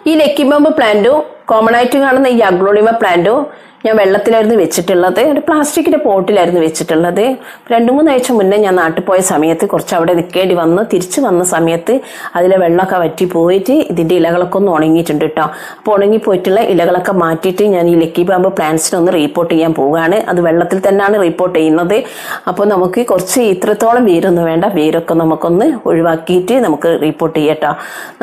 ഈ ലക്കി ബാമ്പ് പ്ലാന്റും കോമൺ ആയിട്ട് കാണുന്ന ഈ അഗ്ലോണിമ പ്ലാന്റും ഞാൻ വെള്ളത്തിലായിരുന്നു വെച്ചിട്ടുള്ളത്. ഒരു പ്ലാസ്റ്റിക്കിന്റെ പോട്ടിലായിരുന്നു വെച്ചിട്ടുള്ളത്. 2-3 ആഴ്ച മുന്നേ ഞാൻ നാട്ടിൽ പോയ സമയത്ത് കുറച്ച് അവിടെ നിൽക്കേണ്ടി വന്ന് തിരിച്ചു വന്ന സമയത്ത് അതിലെ വെള്ളമൊക്കെ വറ്റി പോയിട്ട് ഇതിന്റെ ഇലകളൊക്കെ ഒന്ന് ഉണങ്ങിയിട്ടുണ്ട് കേട്ടോ. അപ്പോൾ ഉണങ്ങിപ്പോയിട്ടുള്ള ഇലകളൊക്കെ മാറ്റിയിട്ട് ഞാൻ ഈ ലക്കി ബാമ്പ് പ്ലാന്റ്സിനൊന്ന് റീപ്പോർട്ട് ചെയ്യാൻ പോവുകയാണ്. അത് വെള്ളത്തിൽ തന്നെയാണ് റിപ്പോർട്ട് ചെയ്യുന്നത്. അപ്പോൾ നമുക്ക് കുറച്ച് ഇത്രത്തോളം വേരൊന്നും വേണ്ട, വേരൊക്കെ നമുക്കൊന്ന് ഒഴിവാക്കിയിട്ട് നമുക്ക് റിപ്പോർട്ട് ചെയ്യട്ടോ.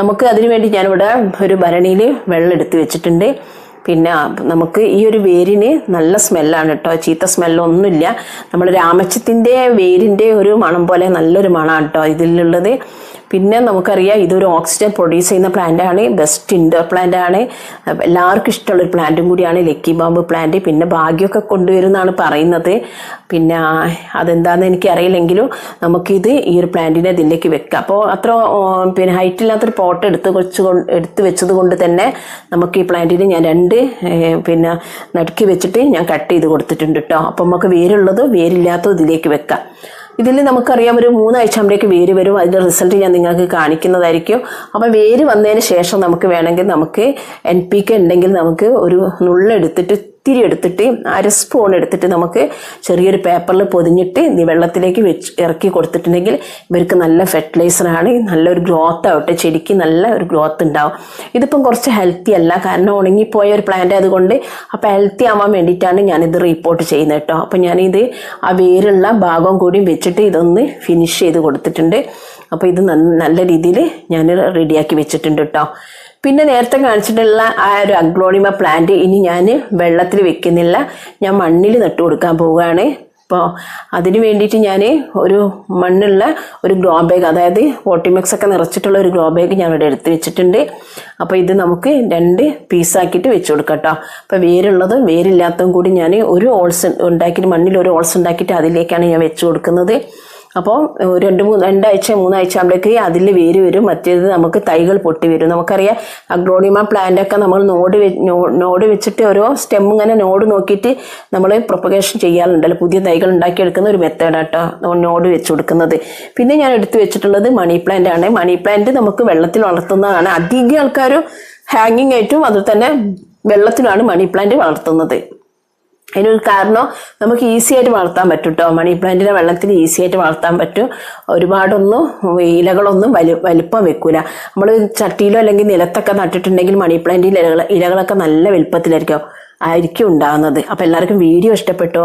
നമുക്ക് അതിനുവേണ്ടി ഞാനിവിടെ ഒരു ഭരണിയിൽ വെള്ളം എടുത്ത് വെച്ചിട്ടുണ്ട്. പിന്നെ നമുക്ക് ഈ ഒരു വേരിന് നല്ല സ്മെല്ലാണ് കേട്ടോ, ചീത്ത സ്മെല്ലൊന്നുമില്ല. നമ്മൾ രാമച്ചത്തിൻ്റെ വേരിൻ്റെ ഒരു മണം പോലെ നല്ലൊരു മണമാണ് കേട്ടോ ഇതിലുള്ളത്. പിന്നെ നമുക്കറിയാം ഇതൊരു ഓക്സിജൻ പ്രൊഡ്യൂസ് ചെയ്യുന്ന പ്ലാന്റാണ്, ബെസ്റ്റ് ഇൻഡോർ പ്ലാന്റ് ആണ്, എല്ലാവർക്കും ഇഷ്ടമുള്ളൊരു പ്ലാന്റും കൂടിയാണ് ലക്കി ബാമ്പ് പ്ലാന്റ്. പിന്നെ ഭാഗ്യമൊക്കെ കൊണ്ടുവരുമെന്നാണ് പറയുന്നത്. പിന്നെ അതെന്താണെന്ന് എനിക്കറിയില്ലെങ്കിലും നമുക്കിത് ഈ ഒരു പ്ലാന്റിനെ ഇതിലേക്ക് വെക്കാം. അപ്പോൾ അത്ര പിന്നെ ഹൈറ്റ് ഇല്ലാത്തൊരു പോട്ട് എടുത്ത് വെച്ചത് കൊണ്ട് തന്നെ നമുക്ക് ഈ പ്ലാന്റിന് ഞാൻ 2 പിന്നെ നടുക്കി വെച്ചിട്ട് ഞാൻ കട്ട് ചെയ്ത് കൊടുത്തിട്ടുണ്ട് കേട്ടോ. അപ്പോൾ നമുക്ക് വേരുള്ളതോ വേരില്ലാത്തതോ ഇതിലേക്ക് വെക്കാം. ഇതിൽ നമുക്കറിയാം ഒരു 3 ആഴ്ച ആകുമ്പോഴേക്ക് വേര് വരും. അതിൻ്റെ റിസൾട്ട് ഞാൻ നിങ്ങൾക്ക് കാണിക്കുന്നതായിരിക്കും. അപ്പോൾ വേര് വന്നതിന് ശേഷം നമുക്ക് വേണമെങ്കിൽ നമുക്ക് NPK ഉണ്ടെങ്കിൽ നമുക്ക് ഒരു നുള്ളെടുത്തിട്ട് ഇത്തിരി എടുത്തിട്ട് 1/2 സ്പൂൺ എടുത്തിട്ട് നമുക്ക് ചെറിയൊരു പേപ്പറിൽ പൊതിഞ്ഞിട്ട് വെള്ളത്തിലേക്ക് ഇറക്കി കൊടുത്തിട്ടുണ്ടെങ്കിൽ ഇവർക്ക് നല്ല ഫെർട്ടിലൈസറാണ്, നല്ലൊരു ഗ്രോത്ത് ആവട്ടെ, ചെടിക്ക് നല്ല ഒരു ഗ്രോത്ത് ഉണ്ടാവും. ഇതിപ്പം കുറച്ച് ഹെൽത്തി അല്ല, കാരണം ഉണങ്ങിപ്പോയ ഒരു പ്ലാന്റ് അതുകൊണ്ട് അപ്പോൾ ഹെൽത്തി ആവാൻ വേണ്ടിയിട്ടാണ് ഞാനിത് റിപ്പോർട്ട് ചെയ്യുന്നത് കേട്ടോ. അപ്പോൾ ഞാനിത് ആ വേരുള്ള ഭാഗം കൂടി വെച്ചിട്ട് ഇതൊന്ന് ഫിനിഷ് ചെയ്ത് കൊടുത്തിട്ടുണ്ട്. അപ്പോൾ ഇത് നല്ല രീതിയിൽ ഞാൻ റെഡിയാക്കി വെച്ചിട്ടുണ്ട് കേട്ടോ. പിന്നെ നേരത്തെ കാണിച്ചിട്ടുള്ള ആ ഒരു അഗ്ലോണിമ പ്ലാന്റ് ഇനി ഞാൻ വെള്ളത്തിൽ വെക്കുന്നില്ല, ഞാൻ മണ്ണിൽ നട്ടു കൊടുക്കാൻ പോവുകയാണ്. അപ്പോൾ അതിന് വേണ്ടിയിട്ട് ഞാൻ ഒരു മണ്ണുള്ള ഒരു ഗ്രോ ബാഗ്, അതായത് പോട്ടിമിക്സ് ഒക്കെ നിറച്ചിട്ടുള്ള ഒരു ഗ്രോ ബാഗ് ഞാൻ ഇവിടെ എടുത്ത് വെച്ചിട്ടുണ്ട്. അപ്പോൾ ഇത് നമുക്ക് 2 പീസാക്കിയിട്ട് വെച്ച് കൊടുക്കാം കേട്ടോ. അപ്പോൾ വേരുള്ളതും വേരില്ലാത്തതും കൂടി ഞാൻ ഒരു ഹോൾസ് ഉണ്ടാക്കിയിട്ട് മണ്ണിൽ ഒരു ഹോൾസ് ഉണ്ടാക്കിയിട്ട് അതിലേക്കാണ് ഞാൻ വെച്ച് കൊടുക്കുന്നത്. അപ്പോൾ 2 ആഴ്ച 3 ആഴ്ച ആകുമ്പോഴേക്ക് അതിൽ വേര് വരും. മറ്റേത് നമുക്ക് തൈകൾ പൊട്ടി വരും. നമുക്കറിയാം അഗ്ലോണിമ പ്ലാന്റ് ഒക്കെ നമ്മൾ നോഡ് വെച്ചിട്ട് ഓരോ സ്റ്റെം ഇങ്ങനെ നോഡ് നോക്കിയിട്ട് നമ്മൾ പ്രൊപ്പഗേഷൻ ചെയ്യാറുണ്ടല്ലോ, പുതിയ തൈകൾ ഉണ്ടാക്കിയെടുക്കുന്ന ഒരു മെത്തേഡാട്ടോ നോഡ് വെച്ച് കൊടുക്കുന്നത്. പിന്നെ ഞാൻ എടുത്തു വെച്ചിട്ടുള്ളത് മണി പ്ലാന്റ് ആണ്. മണി പ്ലാന്റ് നമുക്ക് വെള്ളത്തിൽ വളർത്തുന്നതാണ്. അധികം ആൾക്കാരും ഹാങ്ങിങ് ആയിട്ടും അതുപോലെ തന്നെ വെള്ളത്തിലാണ് മണി പ്ലാന്റ് വളർത്തുന്നത്. അതിനൊരു കാരണം നമുക്ക് ഈസി ആയിട്ട് വളർത്താൻ പറ്റും കേട്ടോ. മണി പ്ലാന്റിനെ വെള്ളത്തിൽ ഈസി ആയിട്ട് വളർത്താൻ പറ്റും. ഒരുപാടൊന്നും ഇലകളൊന്നും വലുപ്പം വെക്കൂല. നമ്മൾ ചട്ടിയിലോ അല്ലെങ്കിൽ നിലത്തൊക്കെ നട്ടിട്ടുണ്ടെങ്കിൽ മണി പ്ലാന്റിൻ്റെ ഇലകളൊക്കെ നല്ല വലുപ്പത്തിലായിരിക്കും ഉണ്ടാകുന്നത്. അപ്പോൾ എല്ലാവർക്കും വീഡിയോ ഇഷ്ടപ്പെട്ടോ?